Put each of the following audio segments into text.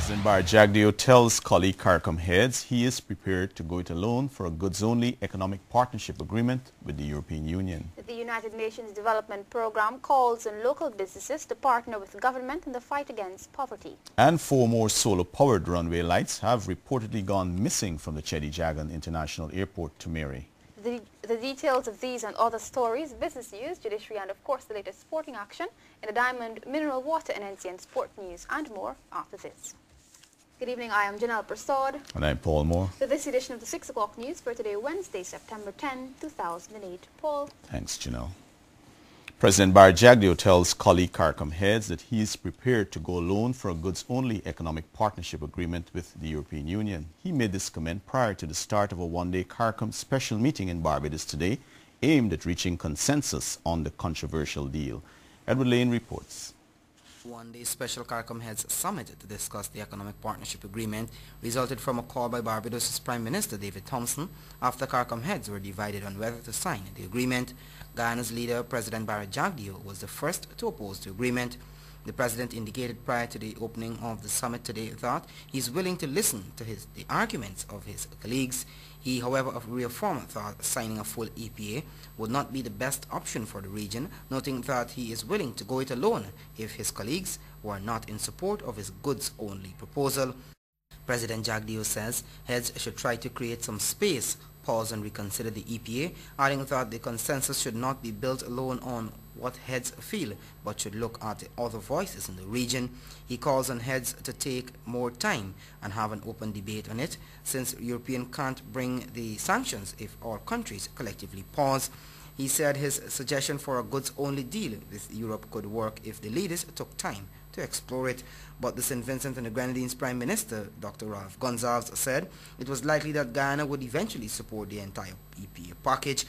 President Barry Jagdeo tells colleague CARICOM heads he is prepared to go it alone for a goods-only economic partnership agreement with the European Union. The United Nations Development Programme calls on local businesses to partner with the government in the fight against poverty. And 4 more solar-powered runway lights have reportedly gone missing from the Cheddi Jagan International Airport to Mary. The details of these and other stories, business news, judiciary and of course the latest sporting action in the Diamond Mineral Water and NCN Sport News and more after this. Good evening, I am Janelle Prasad. And I'm Paul Moore. For this edition of the 6 o'clock news for today, Wednesday, September 10, 2008. Paul. Thanks, Janelle. President Barry Jagdeo tells colleague CARICOM heads that he is prepared to go alone for a goods-only economic partnership agreement with the European Union. He made this comment prior to the start of a one-day CARICOM special meeting in Barbados today, aimed at reaching consensus on the controversial deal. Edward Lane reports. One-day special CARICOM heads summit to discuss the economic partnership agreement resulted from a call by Barbados' Prime Minister David Thompson after CARICOM heads were divided on whether to sign the agreement. Guyana's leader, President Barry Jagdeo, was the first to oppose the agreement. The president indicated prior to the opening of the summit today that he is willing to listen to the arguments of his colleagues. He, however, reaffirmed that signing a full EPA would not be the best option for the region, noting that he is willing to go it alone if his colleagues were not in support of his goods-only proposal. President Jagdeo says heads should try to create some space, pause and reconsider the EPA, adding that the consensus should not be built alone on what heads feel, but should look at the other voices in the region. He calls on heads to take more time and have an open debate on it, since European can't bring the sanctions if all countries collectively pause. He said his suggestion for a goods-only deal with Europe could work if the leaders took time to explore it. But the St. Vincent and the Grenadines Prime Minister, Dr. Ralph Gonsalves, said it was likely that Guyana would eventually support the entire EPA package.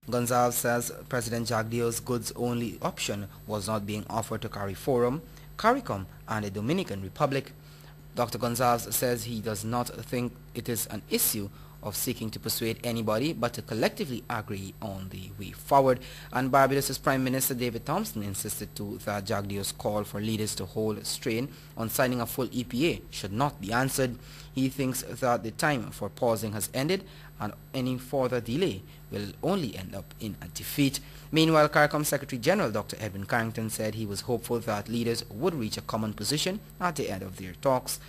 Gonsalves says President Jagdeo's goods-only option was not being offered to CARIFORUM, CARICOM and the Dominican Republic. Dr. Gonsalves says he does not think it is an issue of seeking to persuade anybody, but to collectively agree on the way forward. And Barbados' Prime Minister David Thompson insisted too that Jagdeo's call for leaders to hold strain on signing a full EPA should not be answered. He thinks that the time for pausing has ended and any further delay will only end up in a defeat. Meanwhile, CARICOM Secretary General Dr. Edwin Carrington said he was hopeful that leaders would reach a common position at the end of their talks.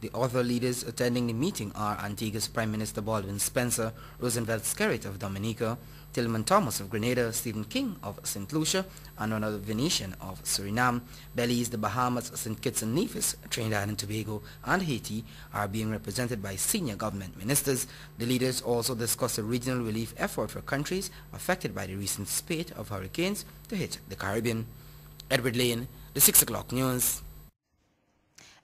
The other leaders attending the meeting are Antigua's Prime Minister Baldwin Spencer, Roosevelt Skerrit of Dominica, Tillman Thomas of Grenada, Stephen King of St. Lucia, and Ronald Venetian of Suriname. Belize, the Bahamas, St. Kitts and Nevis, Trinidad and Tobago, and Haiti are being represented by senior government ministers. The leaders also discussed a regional relief effort for countries affected by the recent spate of hurricanes to hit the Caribbean. Edward Lane, the 6 o'clock news.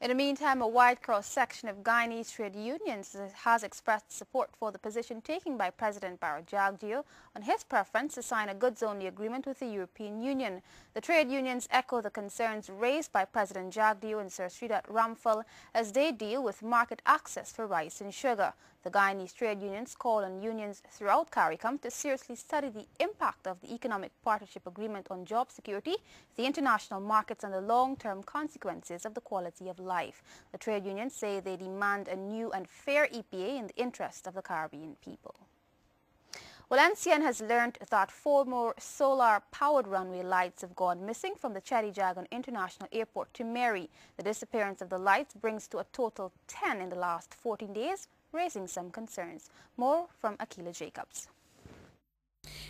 In the meantime, a wide cross-section of Guyanese trade unions has expressed support for the position taken by President Barry Jagdeo on his preference to sign a goods-only agreement with the European Union. The trade unions echo the concerns raised by President Jagdeo and Sir Sridhar Ramphal as they deal with market access for rice and sugar. The Guyanese trade unions call on unions throughout CARICOM to seriously study the impact of the Economic Partnership Agreement on job security, the international markets and the long-term consequences of the quality of life. The trade unions say they demand a new and fair EPA in the interest of the Caribbean people. Well, NCN has learned that 4 more solar-powered runway lights have gone missing from the Cheddi Jagan International Airport to Mary. The disappearance of the lights brings to a total 10 in the last 14 days, raising some concerns. More from Akila Jacobs.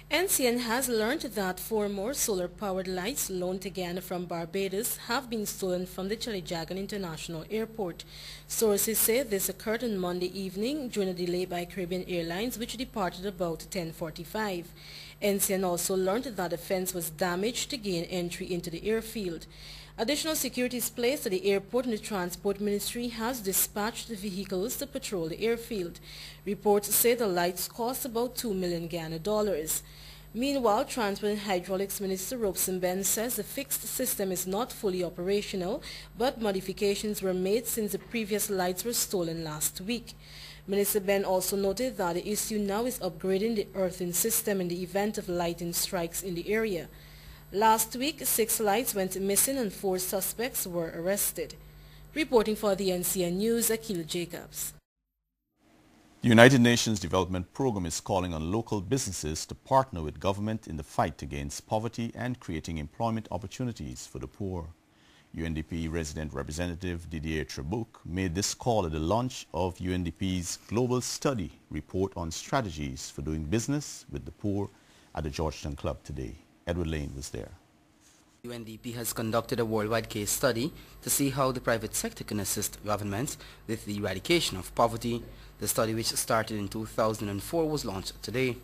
NCN has learned that 4 more solar-powered lights loaned to Guyana from Barbados have been stolen from the Cheddi Jagan International Airport. Sources say this occurred on Monday evening during a delay by Caribbean Airlines, which departed about 10:45. NCN also learned that the fence was damaged to gain entry into the airfield. Additional security is placed at the airport and the Transport Ministry has dispatched vehicles to patrol the airfield. Reports say the lights cost about $2 million Ghana dollars. Meanwhile, Transport and Hydraulics Minister Robeson Ben says the fixed system is not fully operational, but modifications were made since the previous lights were stolen last week. Minister Ben also noted that the issue now is upgrading the earthing system in the event of lightning strikes in the area. Last week, 6 lights went missing and 4 suspects were arrested. Reporting for the NCN News, Akil Jacobs. The United Nations Development Programme is calling on local businesses to partner with government in the fight against poverty and creating employment opportunities for the poor. UNDP Resident Representative Didier Trabuc made this call at the launch of UNDP's Global Study Report on Strategies for Doing Business with the Poor at the Georgetown Club today. Edward Lane was there. UNDP has conducted a worldwide case study to see how the private sector can assist governments with the eradication of poverty. The study, which started in 2004, was launched today.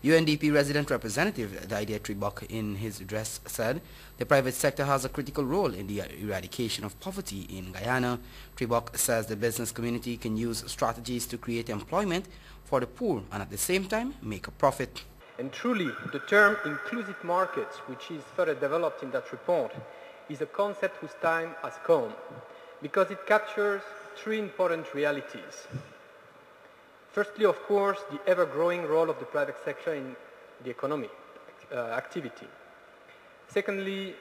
UNDP Resident Representative Didier Trabuc in his address said the private sector has a critical role in the eradication of poverty in Guyana. Trabuc says the business community can use strategies to create employment for the poor and at the same time make a profit. And truly, the term inclusive markets, which is further developed in that report, is a concept whose time has come because it captures three important realities. Firstly, of course, the ever-growing role of the private sector in the economic activity. Secondly,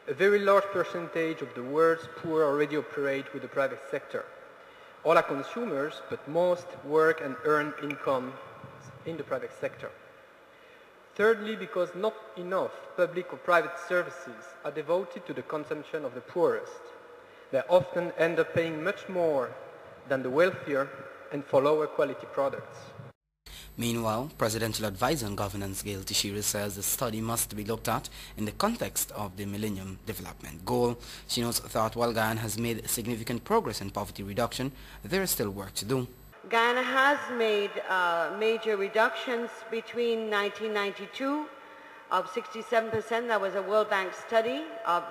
a very large percentage of the world's poor already operate with the private sector. All are consumers, but most work and earn income in the private sector. Thirdly, because not enough public or private services are devoted to the consumption of the poorest. They often end up paying much more than the wealthier and for lower quality products. Meanwhile, Presidential Advisor on Governance Gail Tishiri says the study must be looked at in the context of the Millennium Development Goal. She notes that while Guyana has made significant progress in poverty reduction, there is still work to do. Guyana has made major reductions between 1992 of 67%, that was a World Bank study, of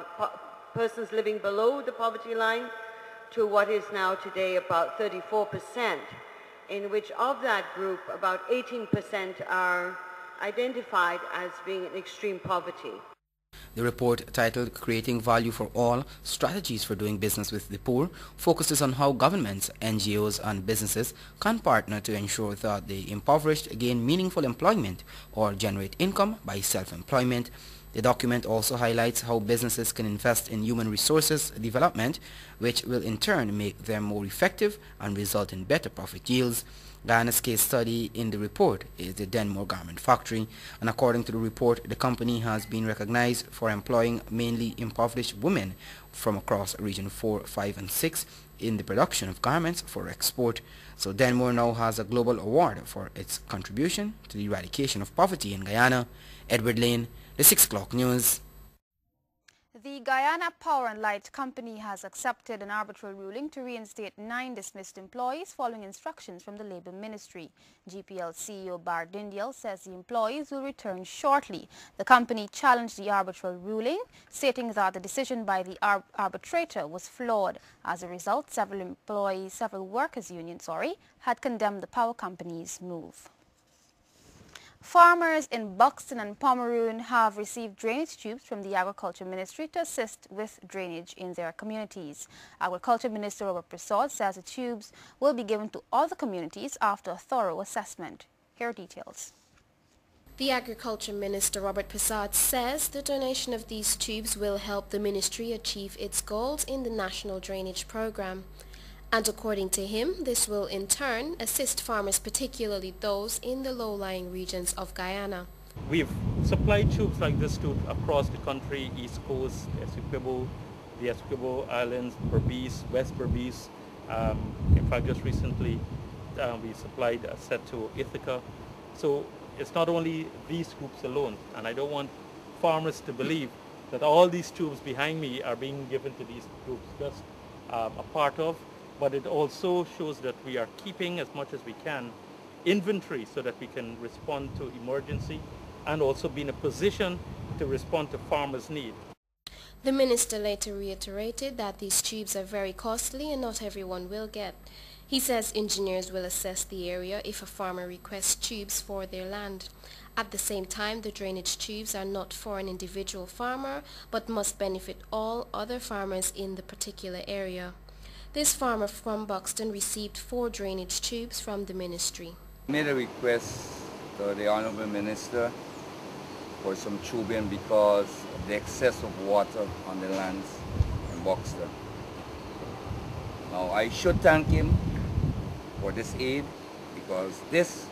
persons living below the poverty line, to what is now today about 34%, in which of that group about 18% are identified as being in extreme poverty. The report, titled Creating Value for All, Strategies for Doing Business with the Poor, focuses on how governments, NGOs and businesses can partner to ensure that the impoverished gain meaningful employment or generate income by self-employment. The document also highlights how businesses can invest in human resources development, which will in turn make them more effective and result in better profit yields. Guyana's case study in the report is the Denmore Garment Factory, and according to the report, the company has been recognized for employing mainly impoverished women from across Region 4, 5 and 6 in the production of garments for export. So Denmore now has a global award for its contribution to the eradication of poverty in Guyana. Edward Lane, the 6 o'clock news. The Guyana Power and Light Company has accepted an arbitral ruling to reinstate 9 dismissed employees following instructions from the Labour Ministry. GPL CEO Bar Dindial says the employees will return shortly. The company challenged the arbitral ruling, stating that the decision by the arbitrator was flawed. As a result, several workers' unions, had condemned the power company's move. Farmers in Buxton and Pomeroon have received drainage tubes from the Agriculture Ministry to assist with drainage in their communities. Agriculture Minister Robert Prasad says the tubes will be given to other communities after a thorough assessment. Here are details. The Agriculture Minister Robert Prasad says the donation of these tubes will help the ministry achieve its goals in the National Drainage Programme. And according to him, this will in turn assist farmers, particularly those in the low-lying regions of Guyana. We've supplied tubes like this to across the country, East Coast, the Essequibo Islands, Berbice, West Berbice. In fact, just recently we supplied a set to Ithaca. So it's not only these groups alone, and I don't want farmers to believe that all these tubes behind me are being given to these groups, just a part of. But it also shows that we are keeping as much as we can inventory so that we can respond to emergency and also be in a position to respond to farmers' need. The minister later reiterated that these tubes are very costly and not everyone will get. He says engineers will assess the area if a farmer requests tubes for their land. At the same time, the drainage tubes are not for an individual farmer but must benefit all other farmers in the particular area. This farmer from Buxton received 4 drainage tubes from the ministry. I made a request to the Honorable Minister for some tubing because of the excess of water on the lands in Buxton. Now, I should thank him for this aid, because this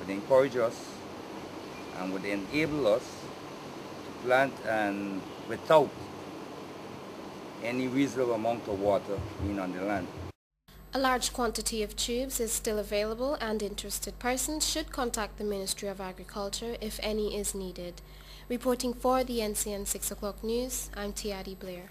would encourage us and would enable us to plant and without any reasonable amount of water being on the land. A large quantity of tubes is still available, and interested persons should contact the Ministry of Agriculture if any is needed. Reporting for the NCN 6 O'Clock News, I'm Tiadi Blair.